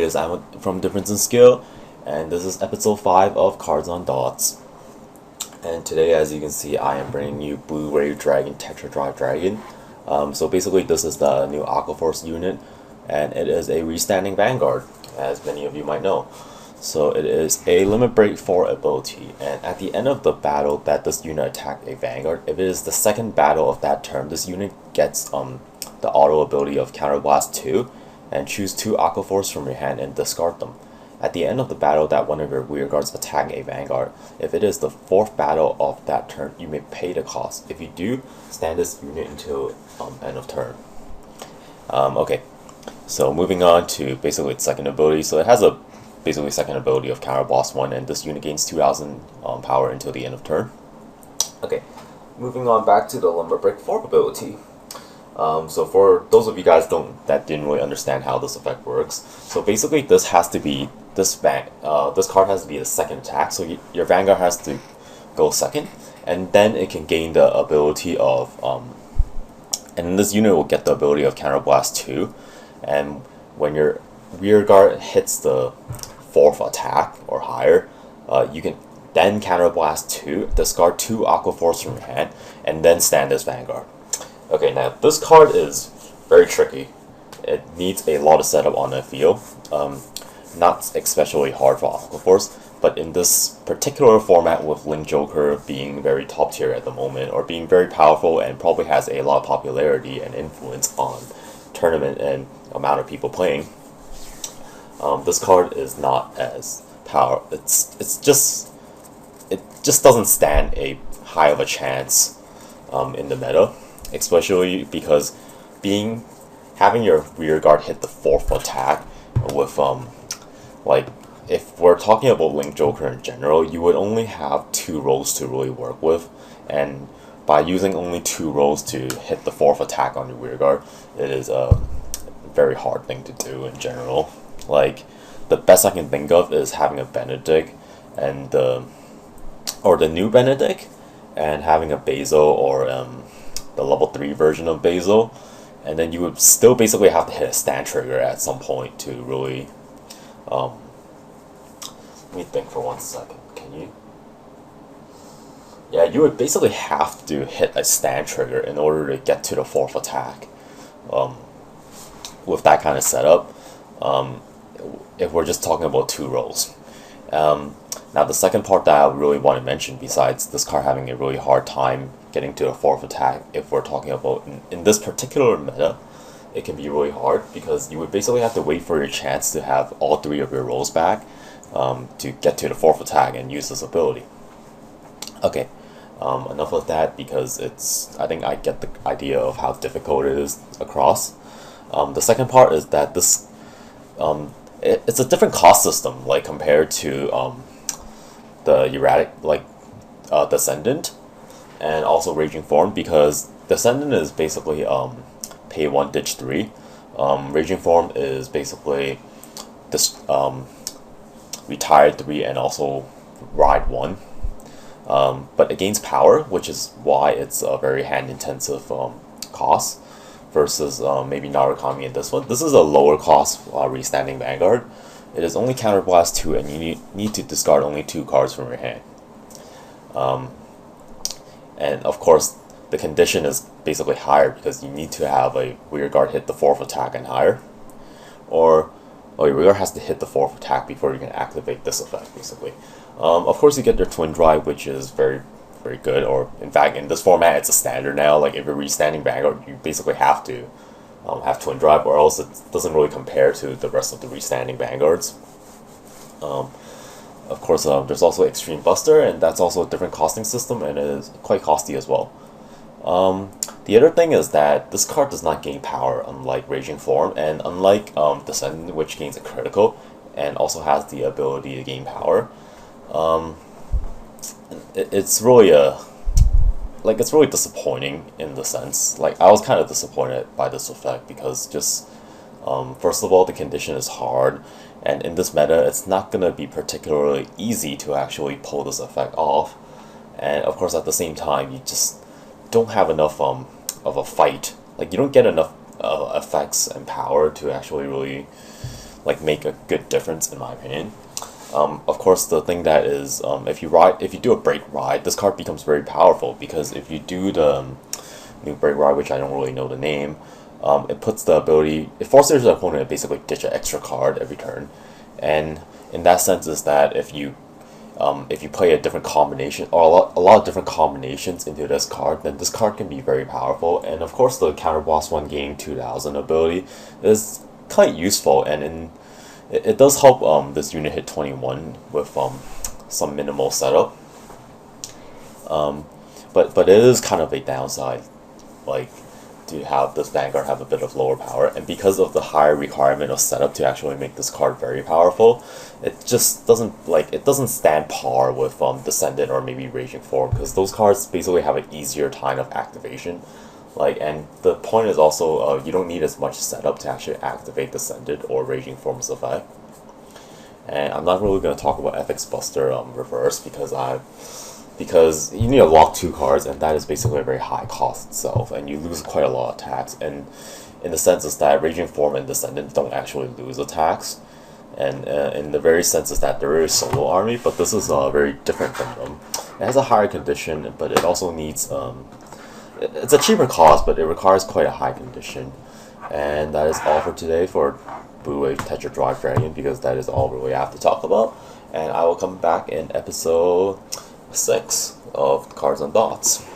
is I'm from Difference in Skill, and this is episode 5 of Cards on Dots. And today, as you can see, I am bringing you Blue Wave Dragon Tetra Drive Dragon. So basically, this is the new Aquaforce unit, and it is a restanding Vanguard, as many of you might know. So it is a Limit Break 4 ability, and at the end of the battle that this unit attack a Vanguard, if it is the second battle of that turn, this unit gets the auto ability of Counterblast 2, and choose 2 Aquaforce from your hand and discard them. At the end of the battle that one of your rearguards attack a Vanguard, if it is the 4th battle of that turn, you may pay the cost. If you do, stand this unit until end of turn. Okay, so moving on to basically its second ability. So it has a basically second ability of Counterblast 1, and this unit gains 2000 power until the end of turn. Okay, moving on back to the Limit Break 4 ability. So for those of you guys that didn't really understand how this effect works, so basically this has to be this card has to be the second attack. So your Vanguard has to go second, and then it can gain the ability of and this unit will get the ability of Counterblast 2, and when your rearguard hits the 4th attack or higher, you can then Counterblast 2, discard 2 Aquaforce from your hand, and then stand as Vanguard. Okay, now this card is very tricky. It needs a lot of setup on the field. Not especially hard for Aquaforce, but in this particular format with Link Joker being very top tier at the moment, or being very powerful and probably has a lot of popularity and influence on tournament and amount of people playing, this card is not as power. It just doesn't stand a high of a chance in the meta. Especially because having your rearguard hit the 4th attack with if we're talking about Link Joker in general, you would only have 2 rolls to really work with, and by using only 2 rolls to hit the 4th attack on your rearguard, it is a very hard thing to do in general. Like, the best I can think of is having a Benedict and the new Benedict, and having a Basil or the level 3 version of Basil, and then you would still basically have to hit a stand trigger at some point to really let me think for 1 second. Can you? Yeah, you would basically have to hit a stand trigger in order to get to the 4th attack with that kind of setup, if we're just talking about 2 rolls. Now the second part that I really want to mention, besides this card having a really hard time getting to a 4th attack, if we're talking about in this particular meta, it can be really hard because you would basically have to wait for your chance to have all 3 of your rolls back to get to the 4th attack and use this ability. Okay, enough of that, because I think I get the idea of how difficult it is across. The second part is that this it's a different cost system, like compared to the erratic, Descendant, and also Raging Form, because Descendant is basically pay 1, ditch 3. Raging Form is basically this retire 3 and also ride 1. But it gains power, which is why it's a very hand intensive cost, versus maybe Narukami in this one. This is a lower cost restanding Vanguard. It is only Counterblast 2, and you need to discard only 2 cards from your hand. And of course, the condition is basically higher because you need to have a rearguard hit the 4th attack and higher, or your rearguard has to hit the 4th attack before you can activate this effect, basically. Of course, you get your Twin Drive, which is very, very good, or in fact, in this format, it's a standard now. Like, if you're restanding Vanguard, you basically have to have Twin Drive, or else it doesn't really compare to the rest of the restanding Vanguards. Of course, there's also Extreme Buster, and that's also a different costing system, and it is quite costly as well. The other thing is that this card does not gain power, unlike Raging Form, and unlike Descendant, which gains a critical, and also has the ability to gain power. It's really it's really disappointing in the sense. Like, I was kind of disappointed by this effect because just first of all, the condition is hard, and in this meta, it's not gonna be particularly easy to actually pull this effect off. And of course, at the same time, you just don't have enough of a fight. Like, you don't get enough effects and power to actually really like make a good difference in my opinion. Of course, the thing that is, if you do a break ride, this card becomes very powerful because if you do the new break ride, which I don't really know the name, it puts the ability, it forces the opponent to basically ditch an extra card every turn, and in that sense is that if you play a different combination or a lot of different combinations into this card, then this card can be very powerful. And of course, the counter boss one gain 2000 ability is quite useful, and it does help this unit hit 21 with some minimal setup. But it is kind of a downside, like to have this Vanguard have a bit of lower power, and because of the higher requirement of setup to actually make this card very powerful, it just doesn't stand par with Descendant or maybe Raging Form, because those cards basically have an easier time of activation. And the point is also you don't need as much setup to actually activate Descendant or Raging Form's effect. And I'm not really going to talk about FX Buster Reverse because you need to lock 2 cards, and that is basically a very high cost itself, and you lose quite a lot of attacks. And in the sense is that Raging Form and Descendant don't actually lose attacks, and in the very sense is that they're a solo army, but this is very different from them. It has a higher condition, but it also needs it's a cheaper cost, but it requires quite a high condition. And that is all for today for Blue Wave Tetra Drive Dragon, because that is all really I have to talk about. And I will come back in episode 6 of Cards on Dots.